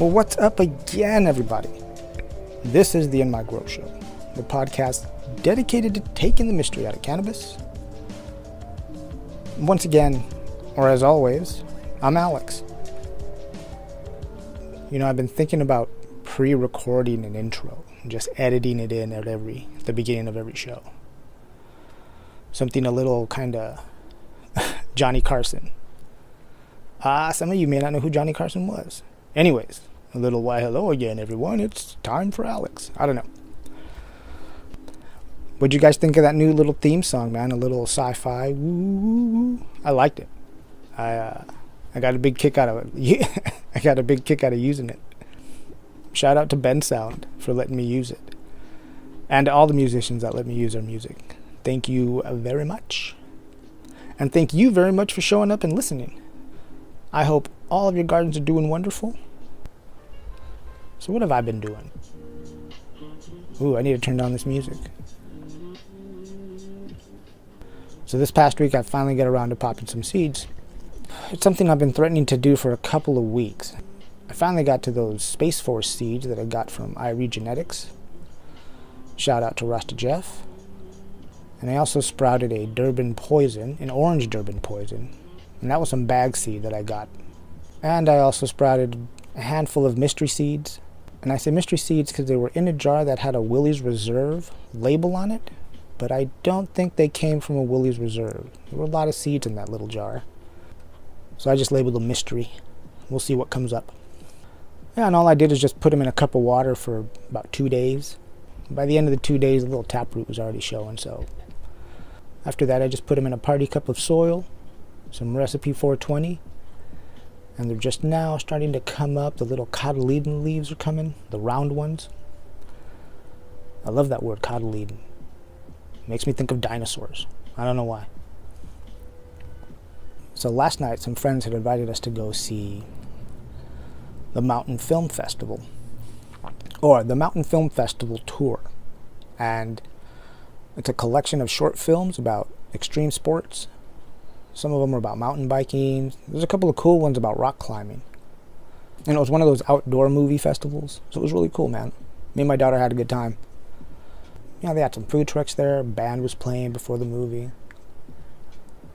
Well, what's up again, everybody? This is the In My Grow Show, the podcast dedicated to taking the mystery out of cannabis. Once again, or as always, I'm Alex. You know, I've been thinking about pre-recording an intro, and just editing it in at the beginning of every show. Something a little kind of Johnny Carson. Some of you may not know who Johnny Carson was. Anyways, a little why hello again, everyone. It's time for Alex. I don't know. What'd you guys think of that new little theme song, man? A little sci-fi. Woo. I liked it. I got a big kick out of it. I got a big kick out of using it. Shout out to Ben Sound for letting me use it. And to all the musicians that let me use their music. Thank you very much. And thank you very much for showing up and listening. I hope all of your gardens are doing wonderful. So what have I been doing? Ooh, I need to turn down this music. So this past week I finally got around to popping some seeds. It's something I've been threatening to do for a couple of weeks. I finally got to those Space Force seeds that I got from Irie Genetics. Shout out to Rasta Jeff. And I also sprouted a Durban Poison, an orange Durban Poison. And that was some bag seed that I got. And I also sprouted a handful of mystery seeds. And I say mystery seeds because they were in a jar that had a Willie's Reserve label on it. But I don't think they came from a Willie's Reserve. There were a lot of seeds in that little jar. So I just labeled them mystery. We'll see what comes up. Yeah, and all I did is just put them in a cup of water for about 2 days. By the end of the 2 days, the little taproot was already showing. So after that, I just put them in a party cup of soil, some Recipe 420. And they're just now starting to come up. The little cotyledon leaves are coming, the round ones. I love that word, cotyledon. Makes me think of dinosaurs. I don't know why. So last night, some friends had invited us to go see the Mountain Film Festival, or the Mountain Film Festival Tour. And it's a collection of short films about extreme sports. Some of them are about mountain biking. There's a couple of cool ones about rock climbing. And it was one of those outdoor movie festivals. So it was really cool, man. Me and my daughter had a good time. You know, they had some food trucks there. Band was playing before the movie.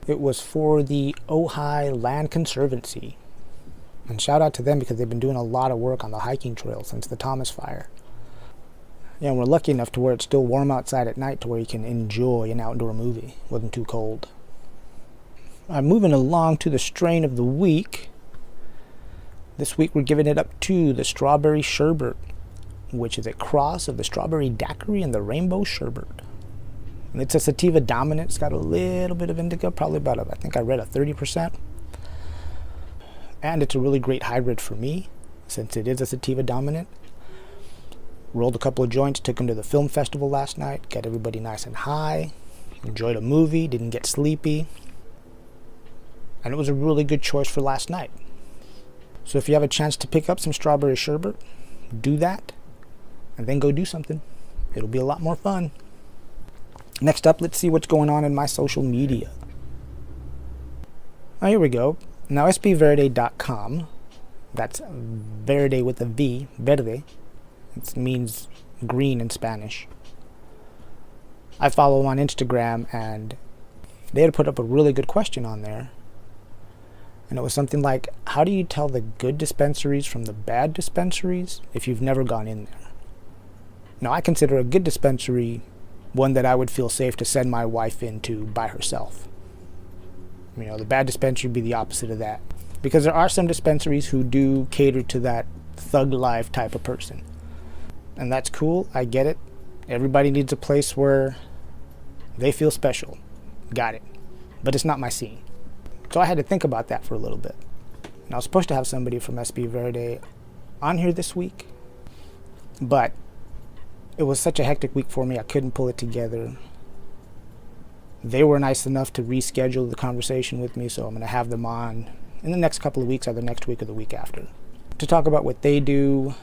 It was for the Ojai Land Conservancy. And shout out to them because they've been doing a lot of work on the hiking trail since the Thomas Fire. You know, we're lucky enough to where it's still warm outside at night to where you can enjoy an outdoor movie. It wasn't too cold. I'm moving along to the strain of the week. This week we're giving it up to the Strawberry Sherbet, which is a cross of the Strawberry Daiquiri and the Rainbow Sherbet. And it's a sativa dominant. It's got a little bit of indica, probably about, I think I read a 30%. And it's a really great hybrid for me, since it is a sativa dominant. Rolled a couple of joints, took them to the film festival last night, got everybody nice and high, enjoyed a movie, didn't get sleepy. And it was a really good choice for last night. So if you have a chance to pick up some Strawberry Sherbet, do that. And then go do something. It'll be a lot more fun. Next up, let's see what's going on in my social media. Oh, here we go. Now, sbverde.com. That's verde with a V. Verde. It means green in Spanish. I follow them on Instagram, and they had put up a really good question on there. And it was something like, how do you tell the good dispensaries from the bad dispensaries if you've never gone in there? Now, I consider a good dispensary one that I would feel safe to send my wife into by herself. You know, the bad dispensary would be the opposite of that. Because there are some dispensaries who do cater to that thug life type of person. And that's cool. I get it. Everybody needs a place where they feel special. Got it. But it's not my scene. So I had to think about that for a little bit. And I was supposed to have somebody from SB Verde on here this week. But it was such a hectic week for me, I couldn't pull it together. They were nice enough to reschedule the conversation with me, so I'm going to have them on in the next couple of weeks, either next week or the week after, to talk about what they do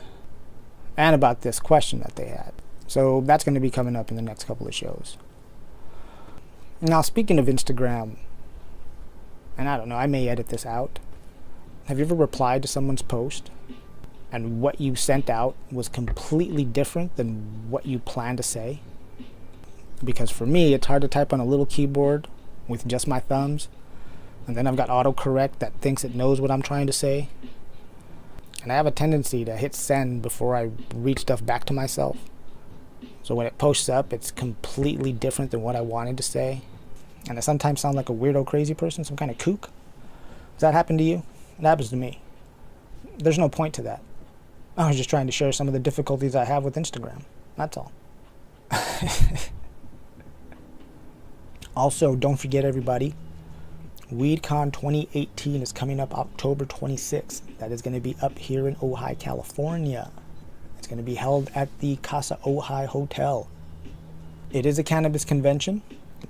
and about this question that they had. So that's going to be coming up in the next couple of shows. Now, speaking of Instagram, and I don't know, I may edit this out. Have you ever replied to someone's post and what you sent out was completely different than what you planned to say. Because for me, it's hard to type on a little keyboard with just my thumbs, and then I've got autocorrect that thinks it knows what I'm trying to say. And I have a tendency to hit send before I read stuff back to myself. So when it posts up, it's completely different than what I wanted to say. And I sometimes sound like a weirdo crazy person, some kind of kook. Does that happen to you? It happens to me. There's no point to that. I was just trying to share some of the difficulties I have with Instagram. That's all. Also, don't forget, everybody, WeedCon 2018 is coming up October 26th. That is going to be up here in Ojai, California. It's going to be held at the Casa Ojai Hotel. It is a cannabis convention.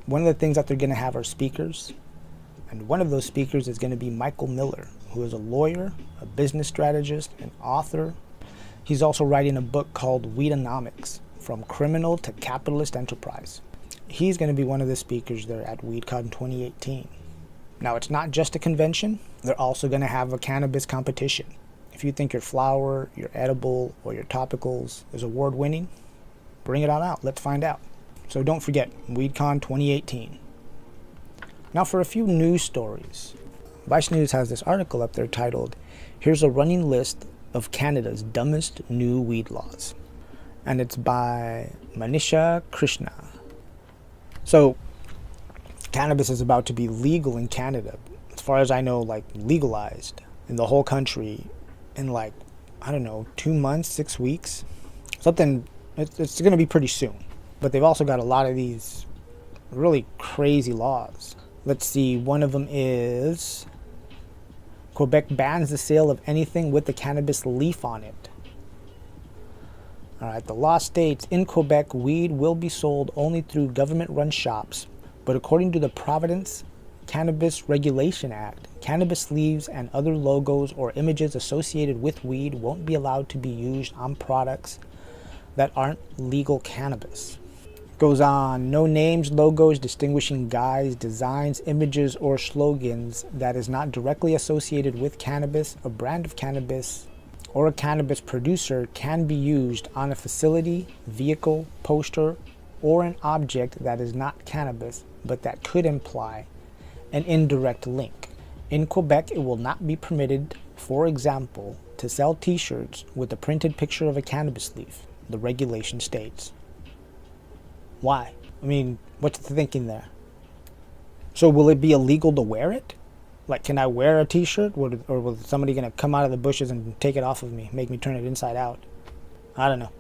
One of the things that they're going to have are speakers. And one of those speakers is going to be Michael Miller, who is a lawyer, a business strategist, an author. He's also writing a book called Weedonomics, From Criminal to Capitalist Enterprise. He's going to be one of the speakers there at WeedCon 2018. Now, it's not just a convention. They're also going to have a cannabis competition. If you think your flower, your edible, or your topicals is award-winning, bring it on out. Let's find out. So don't forget, WeedCon 2018. Now for a few news stories. Vice News has this article up there titled, "Here's a running list of Canada's dumbest new weed laws." And it's by Manisha Krishna. So, cannabis is about to be legal in Canada. As far as I know, like legalized in the whole country in 2 months, 6 weeks. Something, it's going to be pretty soon. But they've also got a lot of these really crazy laws. Let's see, one of them is Quebec bans the sale of anything with the cannabis leaf on it. Alright, the law states, in Quebec, weed will be sold only through government-run shops, but according to the Providence Cannabis Regulation Act, cannabis leaves and other logos or images associated with weed won't be allowed to be used on products that aren't legal cannabis. Goes on, no names, logos, distinguishing guise, designs, images, or slogans that is not directly associated with cannabis, a brand of cannabis, or a cannabis producer can be used on a facility, vehicle, poster, or an object that is not cannabis, but that could imply an indirect link. In Quebec, it will not be permitted, for example, to sell t-shirts with a printed picture of a cannabis leaf, the regulation states. Why? I mean, what's the thinking there? So will it be illegal to wear it? Like, can I wear a t-shirt? Or will somebody going to come out of the bushes and take it off of me, make me turn it inside out? I don't know.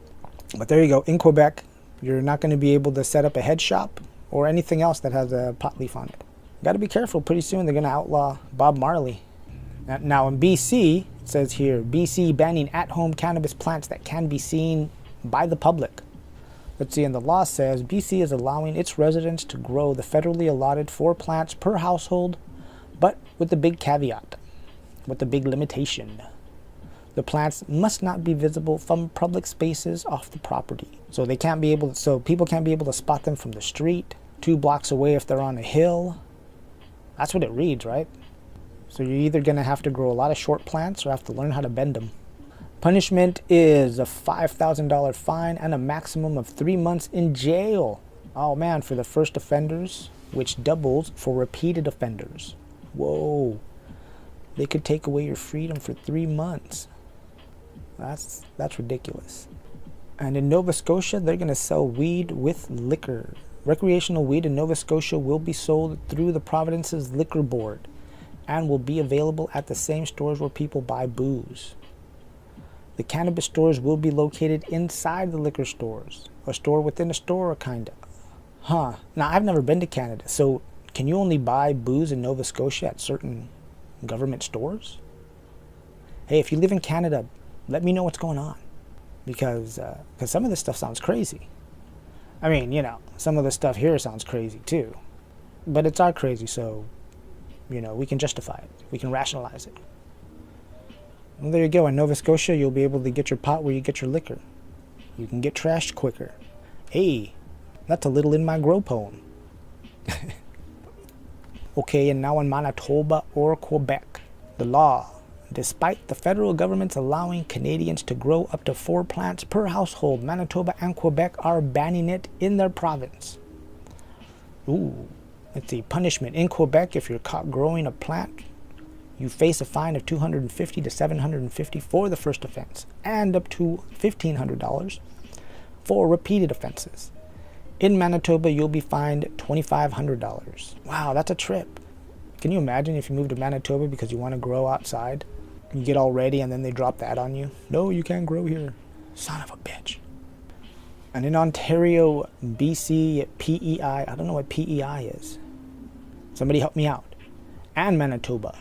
But there you go. In Quebec, you're not going to be able to set up a head shop or anything else that has a pot leaf on it. Got to be careful. Pretty soon they're going to outlaw Bob Marley. Now in BC, it says here, BC banning at-home cannabis plants that can be seen by the public. Let's see, and the law says BC is allowing its residents to grow the federally allotted 4 plants per household, but with the big caveat, with the big limitation. The plants must not be visible from public spaces off the property. So they can't be able to, so people can't be able to spot them from the street, 2 blocks away if they're on a hill. That's what it reads, right? So you're either going to have to grow a lot of short plants or have to learn how to bend them. Punishment is a $5,000 fine and a maximum of 3 months in jail. Oh man, for the first offenders, which doubles for repeated offenders. Whoa. They could take away your freedom for 3 months. That's ridiculous. And in Nova Scotia, they're going to sell weed with liquor. Recreational weed in Nova Scotia will be sold through the province's liquor board and will be available at the same stores where people buy booze. The cannabis stores will be located inside the liquor stores. A store within a store, kind of. Huh. Now, I've never been to Canada, so can you only buy booze in Nova Scotia at certain government stores? Hey, if you live in Canada, let me know what's going on. Because some of this stuff sounds crazy. I mean, some of the stuff here sounds crazy too. But it's our crazy, so, we can justify it. We can rationalize it. Well, there you go. In Nova Scotia, you'll be able to get your pot where you get your liquor. You can get trashed quicker. Hey, that's a little in my grow poem. Okay, and now in Manitoba or Quebec, the law Despite the federal government's allowing Canadians to grow up to 4 plants per household, Manitoba and Quebec are banning it in their province. Ooh, let's see. Punishment. In Quebec, if you're caught growing a plant, you face a fine of $250 to $750 for the first offense, and up to $1,500 for repeated offenses. In Manitoba, you'll be fined $2,500. Wow, that's a trip. Can you imagine if you move to Manitoba because you want to grow outside? You get all ready and then they drop that on you. No, you can't grow here. Son of a bitch. And in Ontario, BC, PEI, I don't know what PEI is. Somebody help me out. And Manitoba,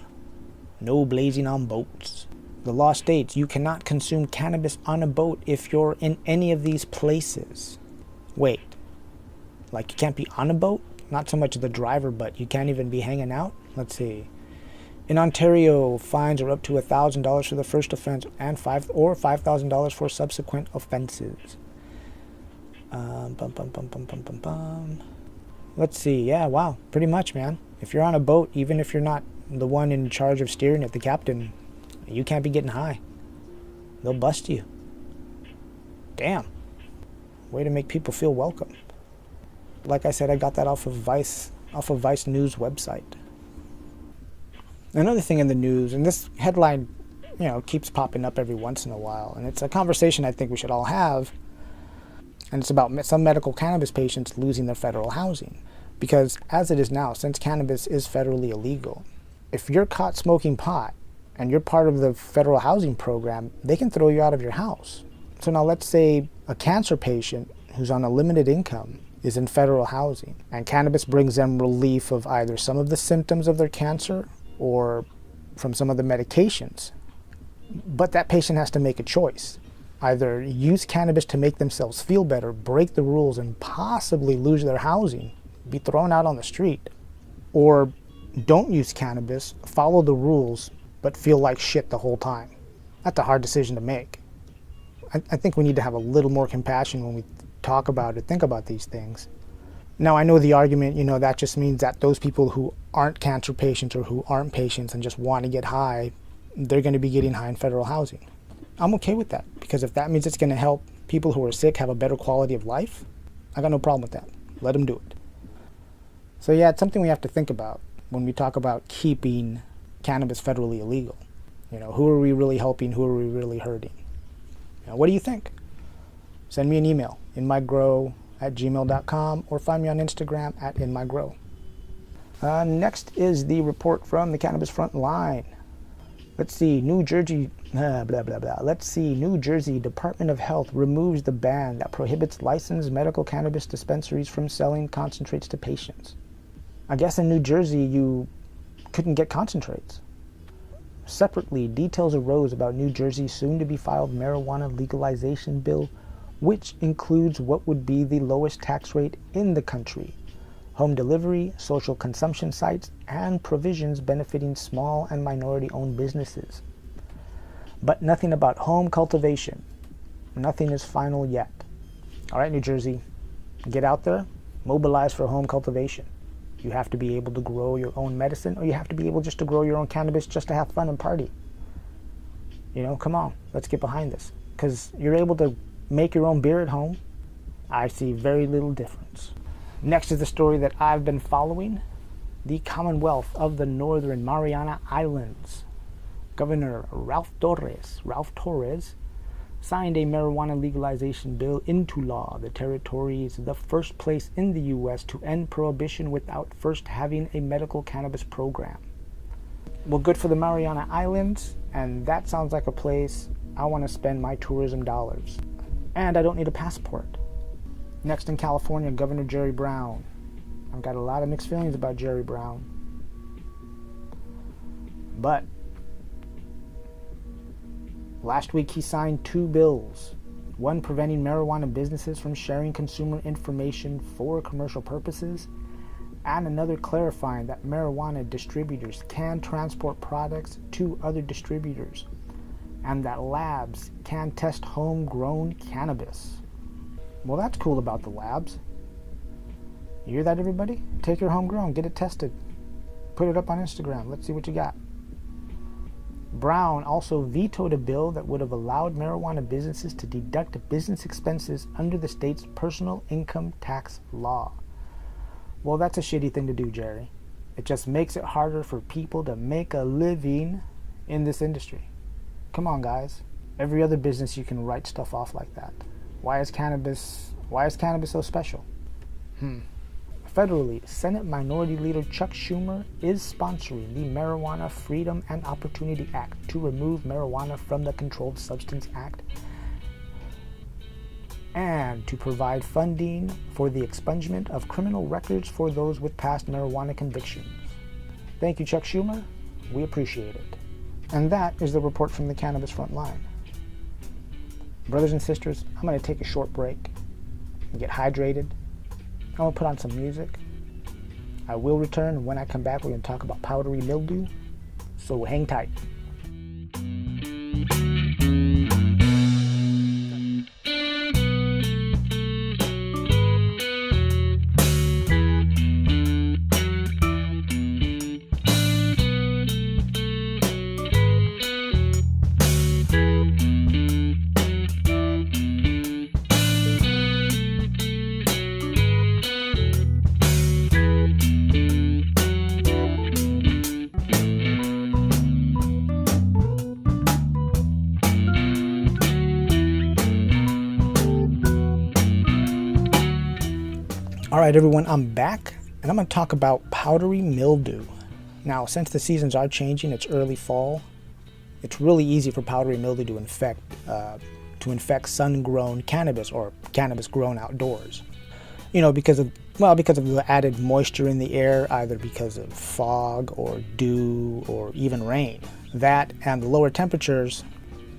no blazing on boats. The law states you cannot consume cannabis on a boat if you're in any of these places. Wait, like you can't be on a boat? Not so much the driver, but you can't even be hanging out? Let's see. In Ontario, fines are up to $1,000 for the first offense and $5,000 for subsequent offenses. Let's see. Yeah, wow. Pretty much, man. If you're on a boat, even if you're not the one in charge of steering it, the captain, you can't be getting high. They'll bust you. Damn. Way to make people feel welcome. Like I said, I got that off of Vice News website. Another thing in the news, and this headline, keeps popping up every once in a while, and it's a conversation I think we should all have, and it's about some medical cannabis patients losing their federal housing. Because as it is now, since cannabis is federally illegal, if you're caught smoking pot and you're part of the federal housing program, they can throw you out of your house. So now let's say a cancer patient who's on a limited income is in federal housing, and cannabis brings them relief of either some of the symptoms of their cancer or from some of the medications. But that patient has to make a choice. Either use cannabis to make themselves feel better, break the rules, and possibly lose their housing, be thrown out on the street, or don't use cannabis, follow the rules, but feel like shit the whole time. That's a hard decision to make. I think we need to have a little more compassion when we talk about it, think about these things. Now, I know the argument, that just means that those people who aren't cancer patients or who aren't patients and just want to get high, they're going to be getting high in federal housing. I'm okay with that, because if that means it's going to help people who are sick have a better quality of life, I got no problem with that. Let them do it. So yeah, it's something we have to think about when we talk about keeping cannabis federally illegal. Who are we really helping? Who are we really hurting? What do you think? Send me an email, inmygrow@gmail.com, or find me on Instagram @inmygrow. Next is the report from the Cannabis Front Line. Let's see, New Jersey Department of Health removes the ban that prohibits licensed medical cannabis dispensaries from selling concentrates to patients. I guess in New Jersey you couldn't get concentrates. Separately, details arose about New Jersey's soon-to-be-filed marijuana legalization bill, which includes what would be the lowest tax rate in the country, home delivery, social consumption sites, and provisions benefiting small and minority-owned businesses. But nothing about home cultivation. Nothing is final yet. All right, New Jersey, get out there, mobilize for home cultivation. You have to be able to grow your own medicine, or you have to be able just to grow your own cannabis just to have fun and party. Come on, let's get behind this. Because you're able to make your own beer at home. I see very little difference. Next is the story that I've been following. The Commonwealth of the Northern Mariana Islands. Governor Ralph Torres signed a marijuana legalization bill into law. The territory is the first place in the U.S. to end prohibition without first having a medical cannabis program. Well, good for the Mariana Islands, and that sounds like a place I want to spend my tourism dollars. And I don't need a passport. Next in California, Governor Jerry Brown. I've got a lot of mixed feelings about Jerry Brown. But last week he signed 2 bills. One preventing marijuana businesses from sharing consumer information for commercial purposes, and another clarifying that marijuana distributors can transport products to other distributors, and that labs can test homegrown cannabis. Well, that's cool about the labs. You hear that, everybody? Take your homegrown, get it tested. Put it up on Instagram. Let's see what you got. Brown also vetoed a bill that would have allowed marijuana businesses to deduct business expenses under the state's personal income tax law. Well, that's a shitty thing to do, Jerry. It just makes it harder for people to make a living in this industry. Come on, guys. Every other business you can write stuff off like that. Why is cannabis so special? Federally, Senate Minority Leader Chuck Schumer is sponsoring the Marijuana Freedom and Opportunity Act to remove marijuana from the Controlled Substance Act and to provide funding for the expungement of criminal records for those with past marijuana convictions. Thank you, Chuck Schumer. We appreciate it. And that is the report from the Cannabis Front Line. Brothers and sisters, I'm going to take a short break and get hydrated. I'm going to put on some music. I will return, and when I come back, we're going to talk about powdery mildew. So hang tight. Alright everyone, I'm back and I'm going to talk about powdery mildew. Now, since the seasons are changing, it's early fall, it's really easy for powdery mildew to infect sun-grown cannabis or cannabis grown outdoors. Because of the added moisture in the air, either because of fog or dew or even rain. That and the lower temperatures,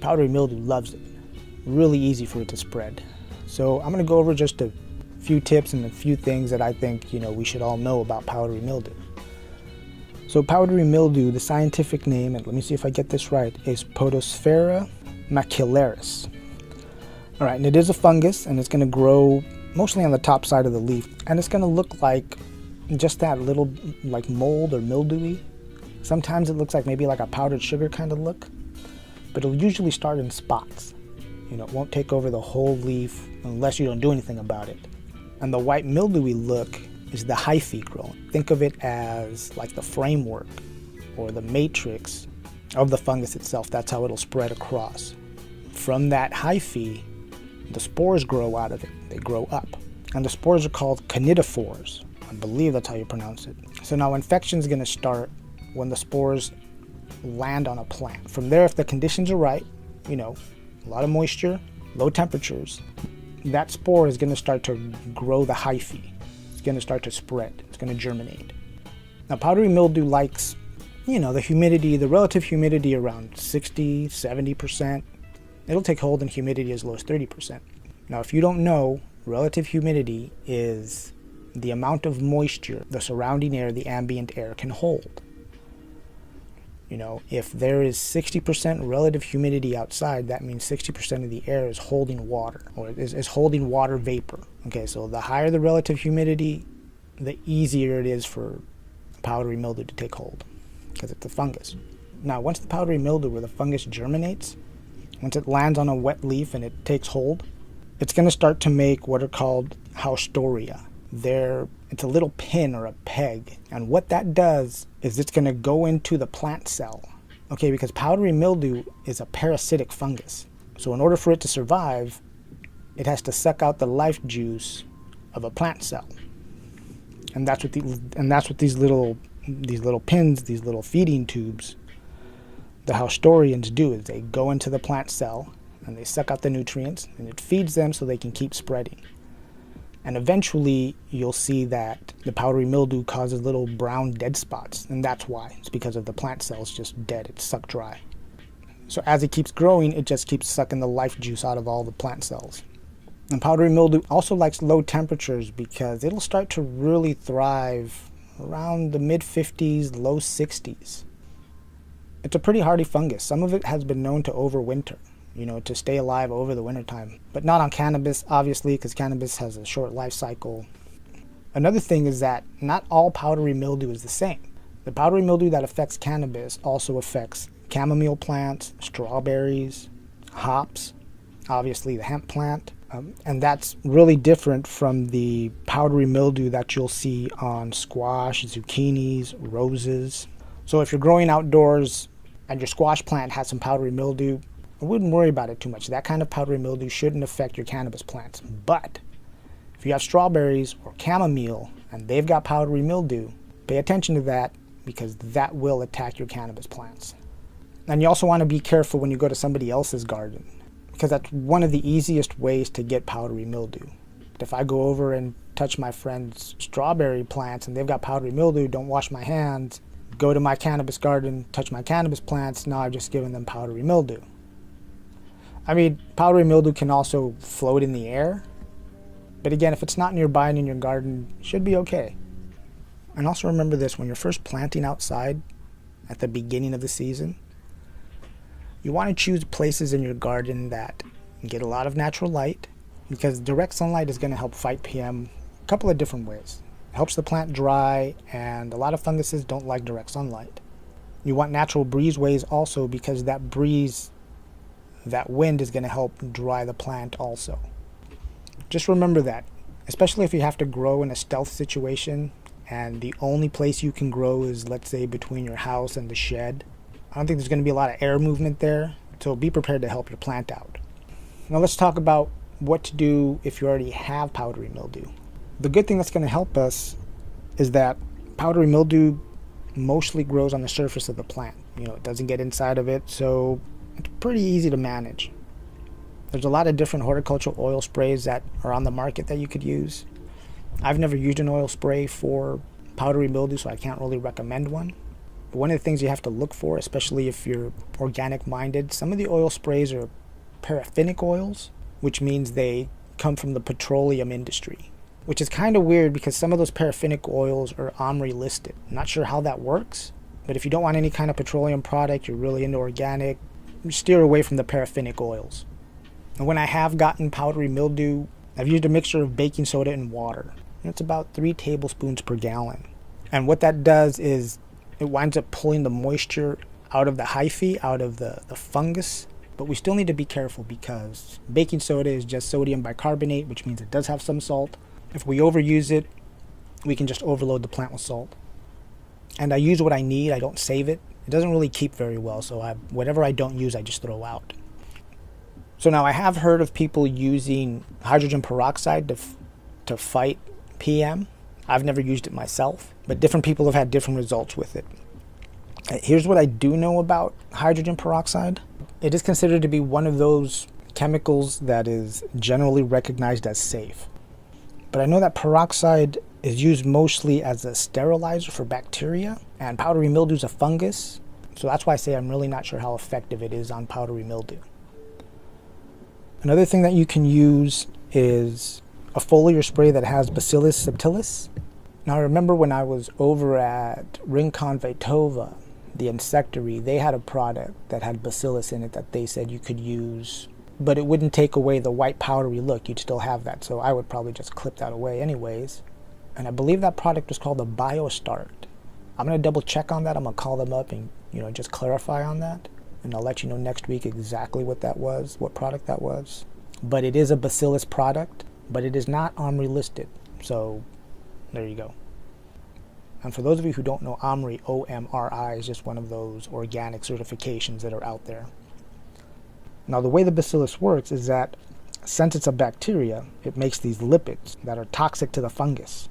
powdery mildew loves it. Really easy for it to spread. So I'm going to go over just a few tips and a few things that I think we should all know about powdery mildew. So powdery mildew, the scientific name, and let me see if I get this right, is Podosphera macularis. All right, and it is a fungus, and it's going to grow mostly on the top side of the leaf, and it's going to look like just that little like mold or mildewy. Sometimes it looks like maybe like a powdered sugar kind of look, but it'll usually start in spots. It won't take over the whole leaf unless you don't do anything about it. And the white mildewy look is the hyphae growing. Think of it as like the framework or the matrix of the fungus itself. That's how it'll spread across. From that hyphae, the spores grow out of it. They grow up. And the spores are called canidophores. I believe that's how you pronounce it. So now infection is going to start when the spores land on a plant. From there, if the conditions are right, a lot of moisture, low temperatures, that spore is going to start to grow the hyphae. It's going to start to spread. It's going to germinate. Now, powdery mildew likes, the humidity, the relative humidity around 60, 70%. It'll take hold in humidity as low as 30%. Now, if you don't know, relative humidity is the amount of moisture the surrounding air, the ambient air, can hold. If there is 60% relative humidity outside, that means 60% of the air is holding water, or is holding water vapor. Okay, so the higher the relative humidity, the easier it is for powdery mildew to take hold, because it's a fungus. Now, once the powdery mildew or the fungus germinates, once it lands on a wet leaf and it takes hold, it's going to start to make what are called haustoria. It's a little pin or a peg, and what that does is it's going to go into the plant cell. Okay, because powdery mildew is a parasitic fungus. So in order for it to survive, it has to suck out the life juice of a plant cell. And that's what these little pins, these little feeding tubes, the haustorians do, is they go into the plant cell and they suck out the nutrients, and it feeds them so they can keep spreading. And eventually, you'll see that the powdery mildew causes little brown dead spots, and that's why. It's because of the plant cells just dead. It's sucked dry. So as it keeps growing, it just keeps sucking the life juice out of all the plant cells. And powdery mildew also likes low temperatures because it'll start to really thrive around the mid-50s, low 60s. It's a pretty hardy fungus. Some of it has been known to overwinter, to stay alive over the wintertime. But not on cannabis, obviously, because cannabis has a short life cycle. Another thing is that not all powdery mildew is the same. The powdery mildew that affects cannabis also affects chamomile plants, strawberries, hops, obviously the hemp plant. And that's really different from the powdery mildew that you'll see on squash, zucchinis, roses. So if you're growing outdoors and your squash plant has some powdery mildew, I wouldn't worry about it too much. That kind of powdery mildew shouldn't affect your cannabis plants. But if you have strawberries or chamomile and they've got powdery mildew, pay attention to that because that will attack your cannabis plants. And you also want to be careful when you go to somebody else's garden, because that's one of the easiest ways to get powdery mildew. If I go over and touch my friend's strawberry plants and they've got powdery mildew, don't wash my hands, go to my cannabis garden, touch my cannabis plants, now I've just given them powdery mildew. I mean, powdery mildew can also float in the air, but again, if it's not nearby and in your garden, it should be okay. And also remember this, when you're first planting outside at the beginning of the season, you want to choose places in your garden that get a lot of natural light, because direct sunlight is going to help fight PM a couple of different ways. It helps the plant dry, and a lot of funguses don't like direct sunlight. You want natural breezeways also, because that breeze, that wind is going to help dry the plant also. Just remember that, especially if you have to grow in a stealth situation and the only place you can grow is, let's say, between your house and the shed. I don't think there's going to be a lot of air movement there, so be prepared to help your plant out. Now let's talk about what to do if you already have powdery mildew. The good thing that's going to help us is that powdery mildew mostly grows on the surface of the plant. It doesn't get inside of it, so it's pretty easy to manage. There's a lot of different horticultural oil sprays that are on the market that you could use. I've never used an oil spray for powdery mildew, so I can't really recommend one. But one of the things you have to look for, especially if you're organic minded, some of the oil sprays are paraffinic oils, which means they come from the petroleum industry, which is kind of weird because some of those paraffinic oils are OMRI listed. I'm not sure how that works, but if you don't want any kind of petroleum product, you're really into organic, steer away from the paraffinic oils. And when I have gotten powdery mildew, I've used a mixture of baking soda and water. And it's about 3 tablespoons per gallon. And what that does is it winds up pulling the moisture out of the hyphae, out of the fungus. But we still need to be careful because baking soda is just sodium bicarbonate, which means it does have some salt. If we overuse it, we can just overload the plant with salt. And I use what I need, I don't save it. It doesn't really keep very well, so whatever I don't use, I just throw out. So now I have heard of people using hydrogen peroxide to fight PM. I've never used it myself, but different people have had different results with it. Here's what I do know about hydrogen peroxide. It is considered to be one of those chemicals that is generally recognized as safe. But I know that peroxide is used mostly as a sterilizer for bacteria, and powdery mildew is a fungus, so that's why I say I'm really not sure how effective it is on powdery mildew. Another thing that you can use is a foliar spray that has Bacillus subtilis. Now I remember when I was over at Rincon Vetova, the insectary, they had a product that had Bacillus in it that they said you could use, but it wouldn't take away the white powdery look. You'd still have that, so I would probably just clip that away anyways. And I believe that product was called the BioStart. I'm going to double check on that. I'm going to call them up and just clarify on that. And I'll let you know next week exactly what that was, what product that was. But it is a Bacillus product, but it is not OMRI listed. So there you go. And for those of you who don't know, OMRI, O-M-R-I, is just one of those organic certifications that are out there. Now the way the Bacillus works is that since it's a bacteria, it makes these lipids that are toxic to the fungus.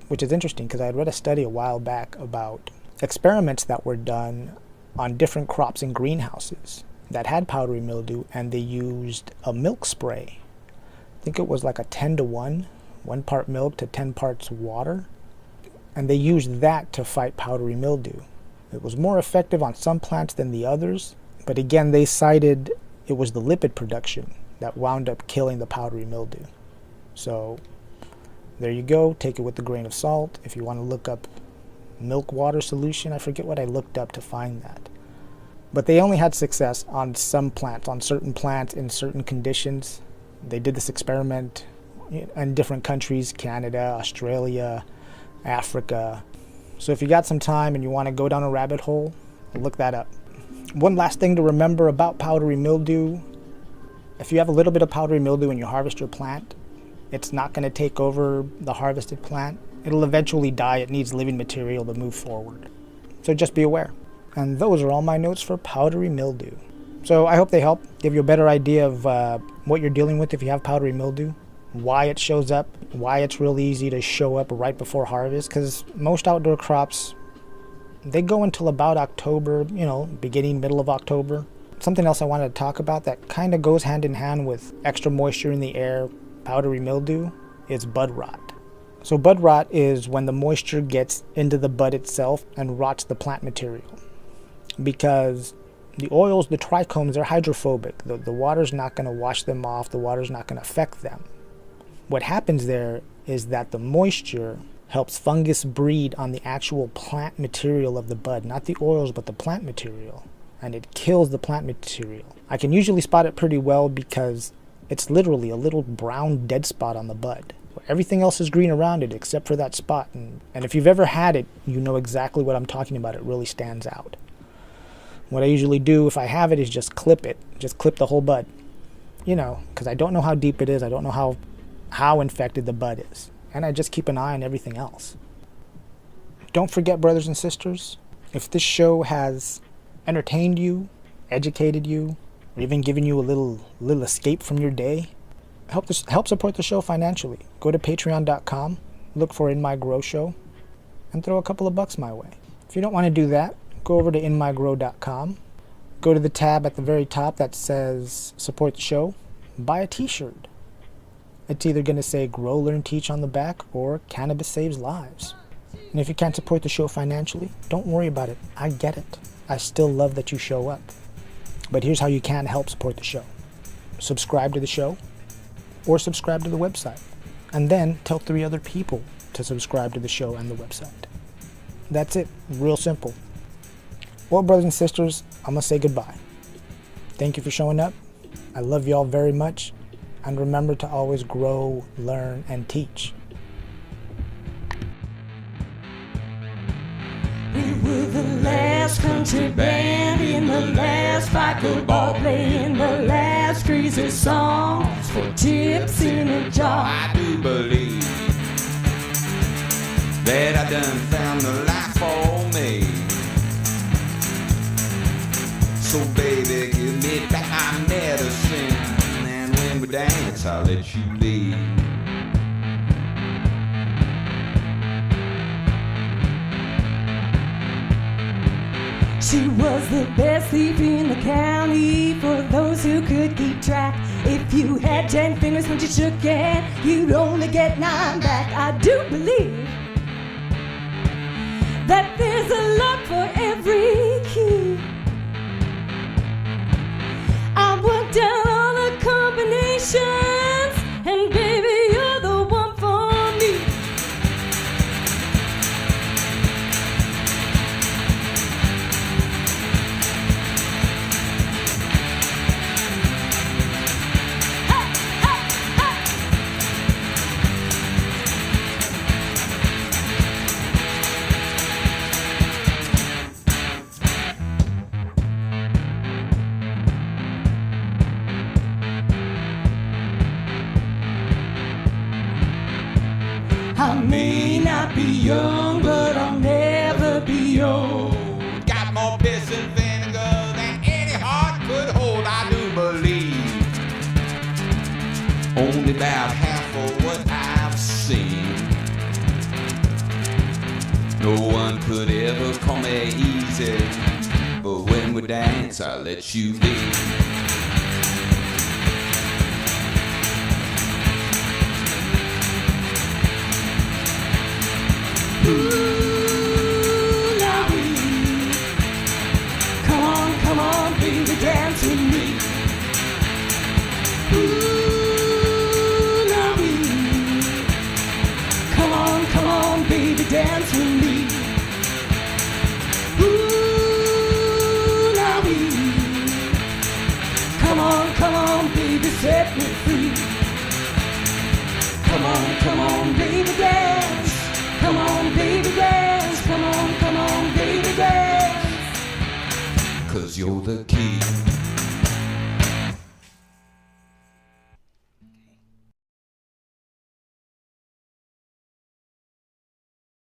Which is interesting because I had read a study a while back about experiments that were done on different crops in greenhouses that had powdery mildew, and they used a milk spray. I think it was like a 10-to-1, 1 part milk to 10 parts water. And they used that to fight powdery mildew. It was more effective on some plants than the others, but again, they cited it was the lipid production that wound up killing the powdery mildew. So there you go, take it with a grain of salt. If you want to look up milk water solution, I forget what I looked up to find that. But they only had success on some plants, on certain plants in certain conditions. They did this experiment in different countries, Canada, Australia, Africa. So if you got some time and you want to go down a rabbit hole, look that up. One last thing to remember about powdery mildew. If you have a little bit of powdery mildew and you harvest your plant, it's not going to take over the harvested plant. It'll eventually die. It needs living material to move forward. So just be aware. And those are all my notes for powdery mildew. So I hope they help give you a better idea of what you're dealing with if you have powdery mildew, why it shows up, why it's really easy to show up right before harvest, because most outdoor crops, they go until about October, beginning, middle of October. Something else I wanted to talk about that kind of goes hand in hand with extra moisture in the air, powdery mildew, is bud rot. So bud rot is when the moisture gets into the bud itself and rots the plant material. Because the oils, the trichomes, they're hydrophobic. The water's not going to wash them off. The water's not going to affect them. What happens there is that the moisture helps fungus breed on the actual plant material of the bud, not the oils, but the plant material. And it kills the plant material. I can usually spot it pretty well because it's literally a little brown dead spot on the bud. Everything else is green around it except for that spot. And if you've ever had it, you know exactly what I'm talking about. It really stands out. What I usually do if I have it is just clip it. Just clip the whole bud. Because I don't know how deep it is. I don't know how infected the bud is. And I just keep an eye on everything else. Don't forget, brothers and sisters, if this show has entertained you, educated you, or even given you a little escape from your day, help support the show financially. Go to patreon.com, look for In My Grow Show, and throw a couple of bucks my way. If you don't want to do that, go over to inmygrow.com, go to the tab at the very top that says support the show, buy a t-shirt. It's either going to say Grow, Learn, Teach on the back or Cannabis Saves Lives. And if you can't support the show financially, don't worry about it. I get it. I still love that you show up. But here's how you can help support the show. Subscribe to the show or subscribe to the website. And then tell 3 other people to subscribe to the show and the website. That's it. Real simple. Well, brothers and sisters, I'm going to say goodbye. Thank you for showing up. I love you all very much. And remember to always grow, learn, and teach. We were the last country band in the last ball playing the last crazy songs for tips in a jar. I do believe that I done found the life for me. So baby, give me back my medicine, and when we dance, I'll let you lead. She was the best thief in the county for those who could keep track. If you had 10 fingers when you shook your hand, you'd only get 9 back. I do believe that there's a lot for every key. I worked down all the combinations, and baby, you're the one for me. I may not be young, but I'll never be old. Got more piss and vinegar than any heart could hold, I do believe. Only about half of what I've seen. No one could ever come here easy, but when we dance, I'll let you lead. Ooh, now we, come on, baby, dance with me. Ooh, now we, come on, baby, dance with me. Ooh, now we, come on, baby, set me free. Come on, baby, dance. Come on, baby, dance. Come on, baby, dance. 'Cause 'cause you're the key.